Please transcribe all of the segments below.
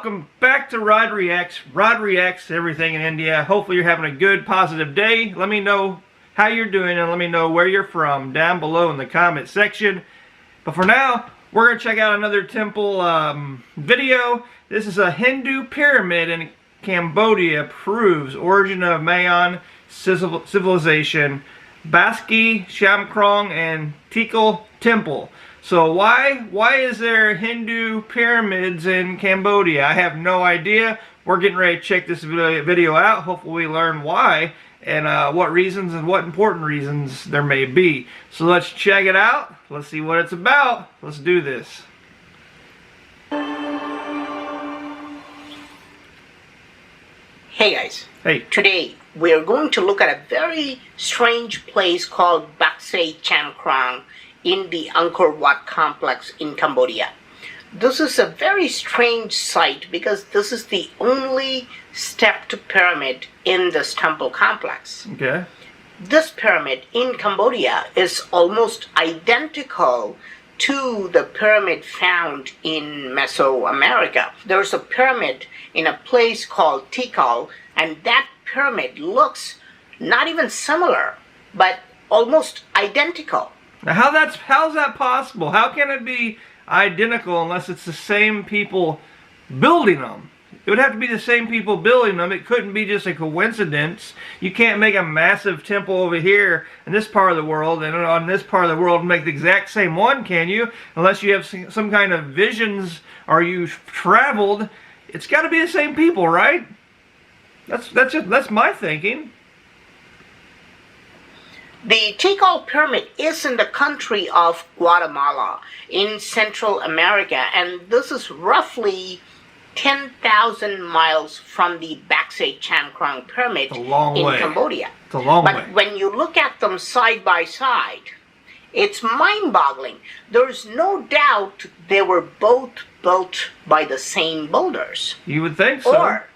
welcome back to Rod Reacts. Rod reacts to everything in India. Hopefully you're having a good, positive day. Let me know how you're doing and let me know where you're from down below in the comment section. But for now, we're going to check out another temple video. This is a Hindu pyramid in Cambodia. Proves Origin of Mayan Civilization. Baksei Chamkrong Tikal Temple. So why is there Hindu pyramids in Cambodia? I have no idea. We're getting ready to check this video out. Hopefully we learn why and what reasons and what important reasons there may be. So let's check it out. Let's see what it's about. Let's do this. Hey guys. Hey. Today we are going to look at a very strange place called Baksei Chamkrong in the Angkor Wat complex in Cambodia. This is a very strange site because this is the only stepped pyramid in this temple complex. Okay. This pyramid in Cambodia is almost identical to the pyramid found in Mesoamerica. There's a pyramid in a place called Tikal, and that pyramid looks not even similar, but almost identical. Now how's that possible? How can it be identical unless it's the same people building them? It would have to be the same people building them. It couldn't be just a coincidence. You can't make a massive temple over here in this part of the world and on this part of the world and make the exact same one, can you? Unless you have some kind of visions or you've traveled. It's got to be the same people, right? That's my thinking. The Tikal pyramid is in the country of Guatemala in Central America, and this is roughly 10,000 miles from the Baksei Chamkrong pyramid in Cambodia. It's a long way. But when you look at them side by side, it's mind-boggling. There's no doubt they were both built by the same builders. You would think so. Or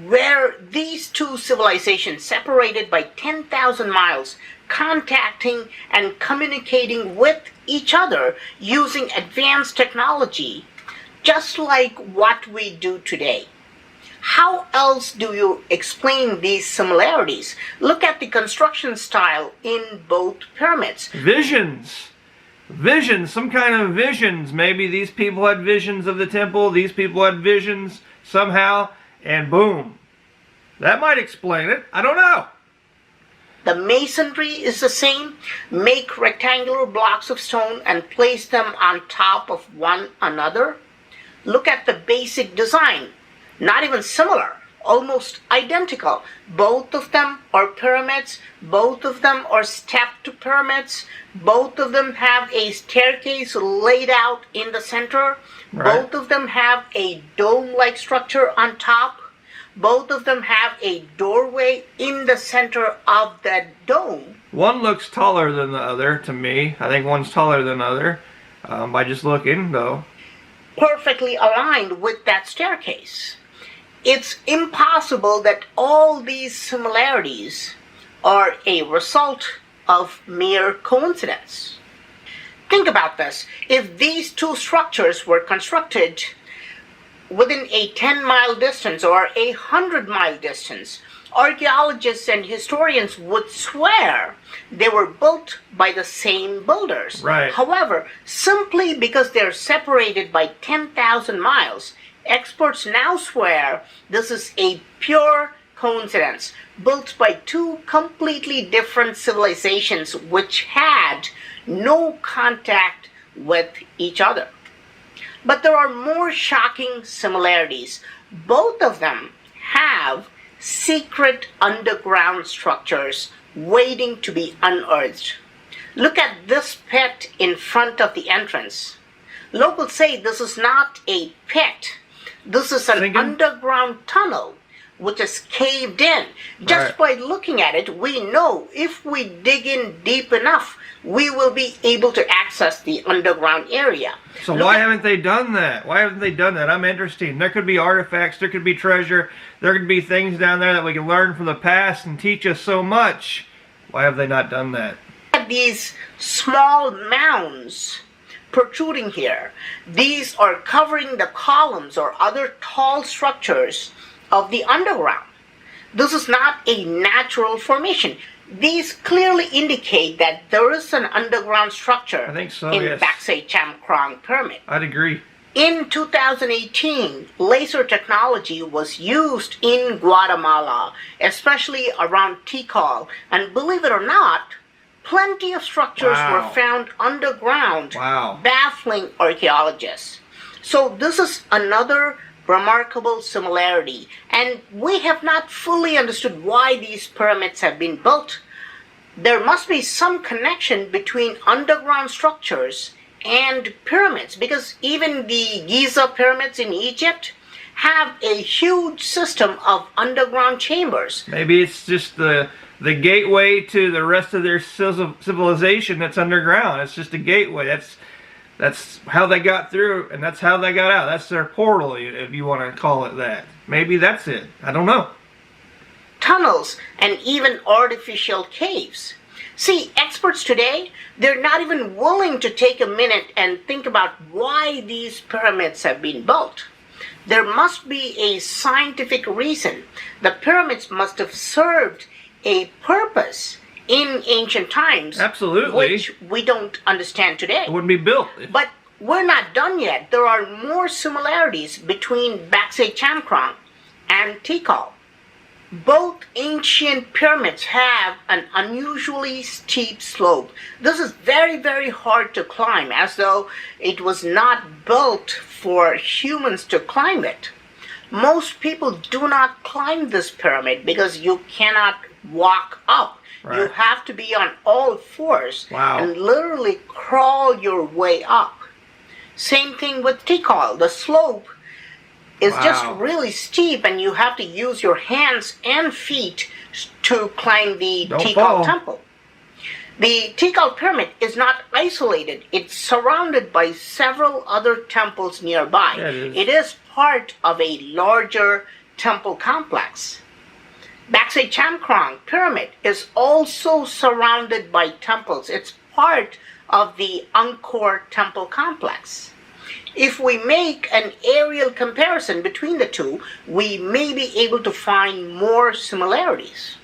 where these two civilizations separated by 10,000 miles, contacting and communicating with each other using advanced technology, just like what we do today. How else do you explain these similarities? Look at the construction style in both pyramids. Visions. Visions, some kind of visions. Maybe these people had visions of the temple, these people had visions somehow, and boom. That might explain it. I don't know. The masonry is the same. Make rectangular blocks of stone and place them on top of one another. Look at the basic design. Not even similar. Almost identical. Both of them are pyramids. Both of them are stepped pyramids. Both of them have a staircase laid out in the center. Right. Both of them have a dome-like structure on top. Both of them have a doorway in the center of that dome. One looks taller than the other to me. I think one's taller than the other by just looking, though. Perfectly aligned with that staircase. It's impossible that all these similarities are a result of mere coincidence. Think about this. If these two structures were constructed within a 10-mile distance or a 100-mile distance, archaeologists and historians would swear they were built by the same builders. Right. However, simply because they're separated by 10,000 miles, experts now swear this is a pure coincidence, built by two completely different civilizations which had no contact with each other. But there are more shocking similarities. Both of them have secret underground structures waiting to be unearthed. Look at this pit in front of the entrance. Locals say this is not a pit. This is an underground tunnel which is caved in. Just by looking at it, we know if we dig in deep enough, we will be able to access the underground area. So why haven't they done that? Why haven't they done that? I'm interested. There could be artifacts, there could be treasure, there could be things down there that we can learn from the past and teach us so much. Why have they not done that? These small mounds protruding here. These are covering the columns or other tall structures of the underground. This is not a natural formation. These clearly indicate that there is an underground structure I think so, in yes. Baksei Chamkrong Pyramid. I'd agree. In 2018, laser technology was used in Guatemala, especially around Tikal. And believe it or not, plenty of structures Wow. were found underground, Wow. baffling archaeologists. So this is another remarkable similarity. And we have not fully understood why these pyramids have been built. There must be some connection between underground structures and pyramids, because even the Giza pyramids in Egypt have a huge system of underground chambers. Maybe it's just the gateway to the rest of their civilization that's underground. It's just a gateway. That's how they got through, and that's how they got out. That's their portal, if you want to call it that. Maybe that's it. I don't know. Tunnels and even artificial caves. See, experts today, they're not even willing to take a minute and think about why these pyramids have been built. There must be a scientific reason. The pyramids must have served a purpose in ancient times. Absolutely. Which we don't understand today. It wouldn't be built. But we're not done yet. There are more similarities between Baksei Chamkrong and Tikal. Both ancient pyramids have an unusually steep slope. This is very, very hard to climb, as though it was not built for humans to climb it. Most people do not climb this pyramid because you cannot walk up. Right. You have to be on all fours Wow. and literally crawl your way up. Same thing with Tikal. The slope is just Wow. really steep, and you have to use your hands and feet to climb the Don't Tikal fall. Temple. The Tikal Pyramid is not isolated. It's surrounded by several other temples nearby. Yeah, it is. It is part of a larger temple complex. Baksei Chamkrong Pyramid is also surrounded by temples. It's part of the Angkor Temple complex. If we make an aerial comparison between the two, we may be able to find more similarities.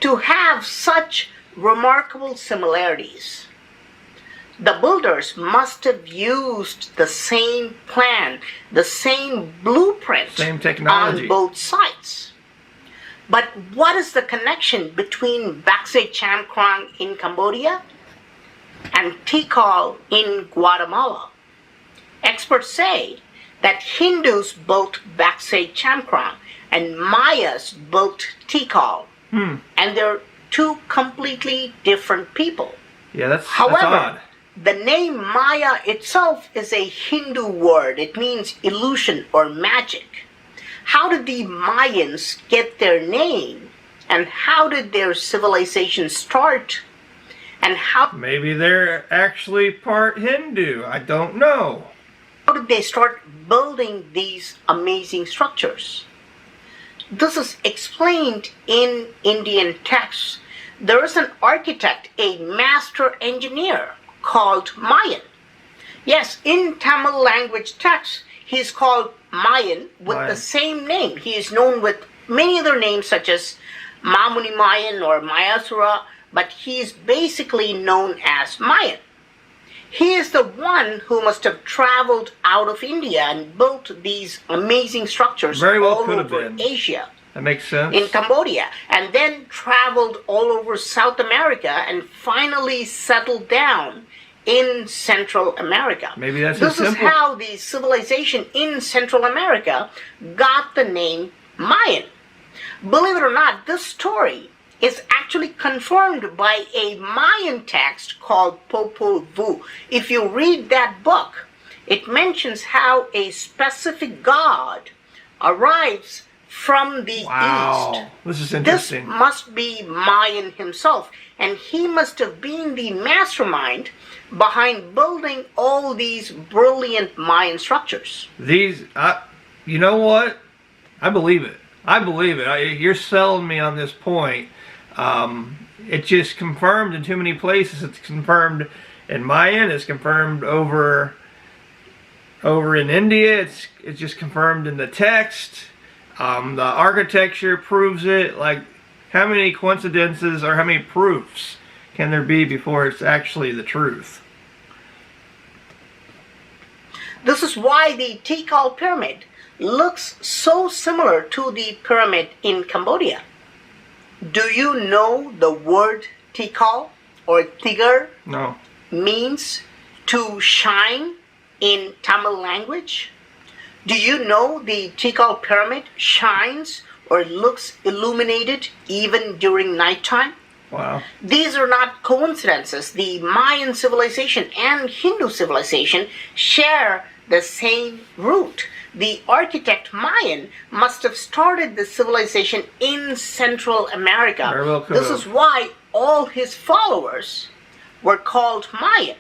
To have such remarkable similarities, the builders must have used the same plan, the same blueprint Same technology. on both sites. But what is the connection between Baksei Chamkrong in Cambodia and Tikal in Guatemala? Experts say that Hindus built Baksei Chamkrong and Mayas built Tikal. And they're two completely different people. Yeah, that's However, odd. the name Maya itself is a Hindu word. It means illusion or magic. How did the Mayans get their name? And how did their civilization start? And how Maybe they're actually part Hindu. I don't know. did they start building these amazing structures? This is explained in Indian texts. There is an architect, a master engineer called Mayan. Yes, in Tamil language texts, he is called Mayan with Mayan. the same name. He is known with many other names such as Mamuni Mayan or Mayasura, but he is basically known as Mayan. He is the one who must have traveled out of India and built these amazing structures Very well all could have over been. Asia, That makes sense. in Cambodia, and then traveled all over South America and finally settled down in Central America. Maybe that's This as is simple. how the civilization in Central America got the name Mayan. Believe it or not, this story is actually confirmed by a Mayan text called Popol Vuh. If you read that book, it mentions how a specific god arrives from the east. Wow. This is This interesting. must be Mayan himself, and he must have been the mastermind behind building all these brilliant Mayan structures. These, you know what? I believe it. I believe it. You're selling me on this point. It's just confirmed in too many places. It's confirmed in Mayan. It's confirmed over in India. It's just confirmed in the text. The architecture proves it. Like, how many coincidences or how many proofs can there be before it's actually the truth? This is why the Tikal pyramid looks so similar to the pyramid in Cambodia. Do you know the word Tikal or Tigar No. means to shine in Tamil language? Do you know the Tikal pyramid shines or looks illuminated even during nighttime? Wow. These are not coincidences. The Mayan civilization and Hindu civilization share the same root. The architect Mayan must have started the civilization in Central America. Very well could This have. is why all his followers were called Mayan.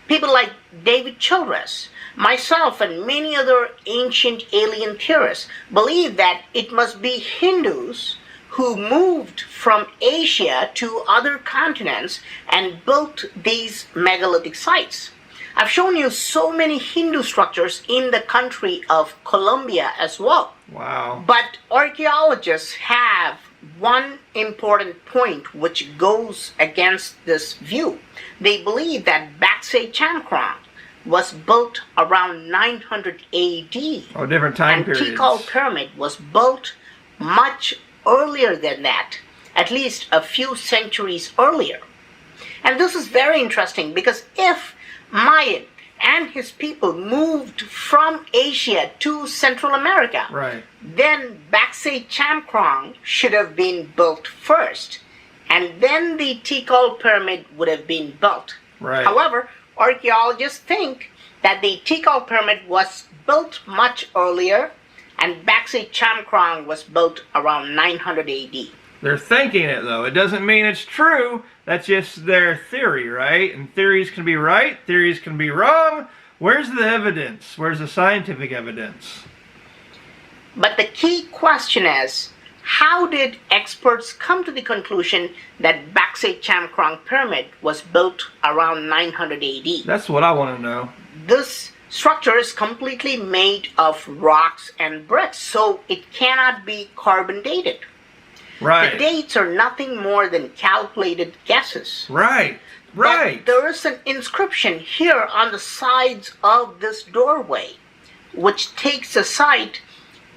People like David Childress, myself, and many other ancient alien theorists believe that it must be Hindus who moved from Asia to other continents and built these megalithic sites. I've shown you so many Hindu structures in the country of Colombia as well. Wow. But archaeologists have one important point which goes against this view. They believe that Baksei Chamkrong was built around 900 AD. Oh, different time and periods. Tikal pyramid was built much earlier than that, at least a few centuries earlier. And this is very interesting because if Mayan and his people moved from Asia to Central America, Right. then Baksei Chamkrong should have been built first, and then the Tikal pyramid would have been built. Right. However, archaeologists think that the Tikal pyramid was built much earlier, and Baksei Chamkrong was built around 900 AD. They're thinking it, though. It doesn't mean it's true. That's just their theory, right? And theories can be right, theories can be wrong. Where's the evidence? Where's the scientific evidence? But the key question is, how did experts come to the conclusion that Baksei Chamkrong pyramid was built around 900 AD? That's what I want to know. This structure is completely made of rocks and bricks, so it cannot be carbon dated. Right. The dates are nothing more than calculated guesses. Right. Right. But there is an inscription here on the sides of this doorway, which takes the site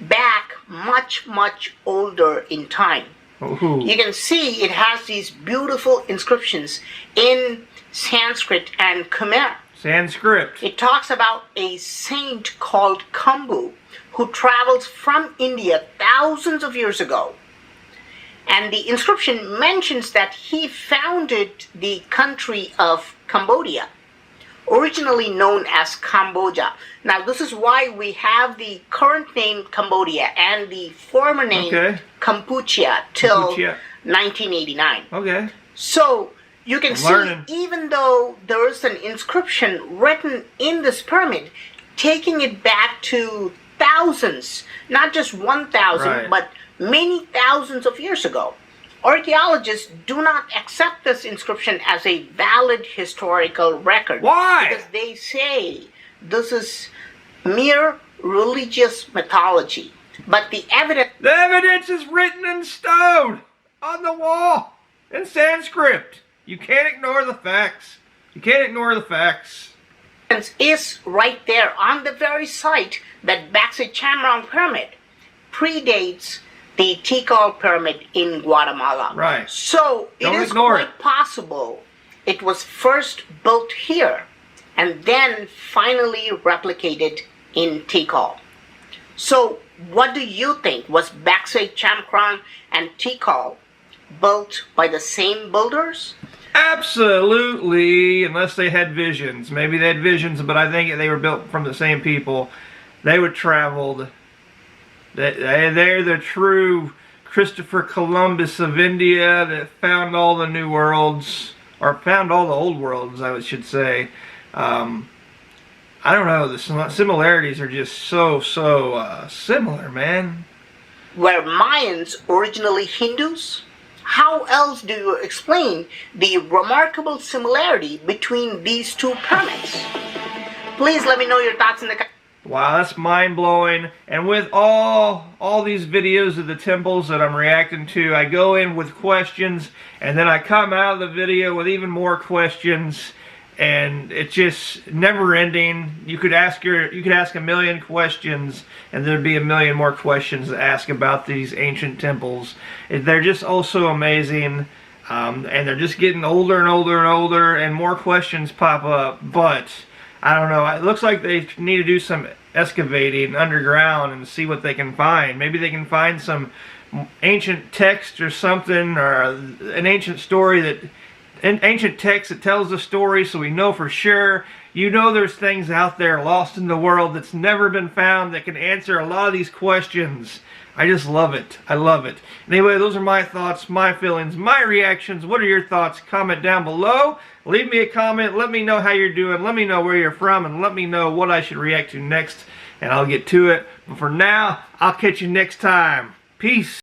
back much, much older in time. Ooh. You can see it has these beautiful inscriptions in Sanskrit and Khmer. Sanskrit. It talks about a saint called Kambu who travels from India thousands of years ago. And the inscription mentions that he founded the country of Cambodia, originally known as Cambodia. Now, this is why we have the current name Cambodia and the former name Kampuchea till Kampuchea. 1989. Okay. So, you can see, learning. even though there is an inscription written in this pyramid, taking it back to thousands, not just 1,000, Right. but many thousands of years ago, archaeologists do not accept this inscription as a valid historical record. Why? Because they say this is mere religious mythology. But the evidence The evidence is written in stone on the wall in Sanskrit. You can't ignore the facts. You can't ignore the facts. is right there on the very site that Baksei Chamkrong pyramid predates the Tikal pyramid in Guatemala. Right. So it Don't is ignore quite it. possible it was first built here and then finally replicated in Tikal. So what do you think? Was Baksei Chamkrong and Tikal built by the same builders? Absolutely, unless they had visions. Maybe they had visions, but I think they were built from the same people. They would traveled. They're the true Christopher Columbus of India that found all the new worlds, or found all the old worlds, I should say. I don't know, the similarities are just so similar, man. Were Mayans originally Hindus? How else do you explain the remarkable similarity between these two pyramids? Please let me know your thoughts in the comments. Wow, that's mind-blowing. And with all these videos of the temples that I'm reacting to, I go in with questions, and then I come out of the video with even more questions, and it's just never-ending. You could ask a million questions, and there'd be a million more questions to ask about these ancient temples. They're just also amazing, and they're just getting older and older and older, and more questions pop up. But I don't know. It looks like they need to do some excavating underground and see what they can find. Maybe they can find some ancient text or something, or an ancient story ancient text that tells the story, so we know for sure. You know, there's things out there lost in the world that's never been found that can answer a lot of these questions. I just love it. I love it. Anyway, those are my thoughts, my feelings, my reactions. What are your thoughts? Comment down below. Leave me a comment. Let me know how you're doing. Let me know where you're from, and let me know what I should react to next, and I'll get to it. But for now, I'll catch you next time. Peace.